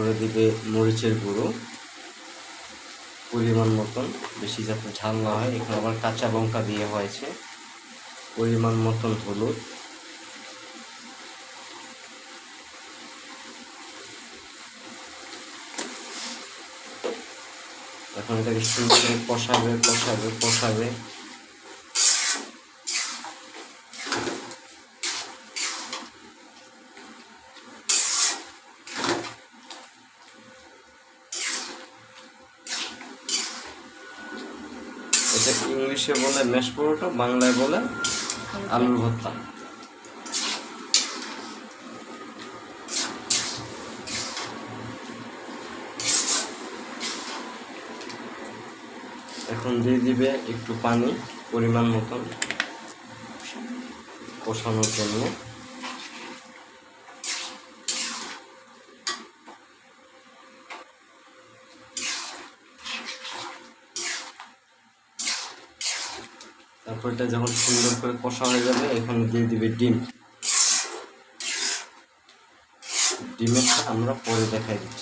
তারপরে দিবে মরিচের গুঁড়ো পরিমাণ মতন, বেশি যাতে ঝাল না হয়। এখানে আবার কাঁচা লঙ্কা দিয়ে হয়েছে। পরিমাণ মতন হলুদ, এখন এটাকে সুন্দর করে কষাবে কষাবে কষাবে। এটা ইংলিশে বলে ম্যাশ পরোটা, বাংলায় বলে আলুর ভর্তা। এখন দিয়ে দিবে একটু পানি পরিমাণ মতন কষানোর জন্য। তারপর এটা যখন সুন্দর করে কষা হয়ে যাবে, এখানে দিয়ে দিবে ডিম। ডিমেরটা আমরা পরে দেখাই দিচ্ছি।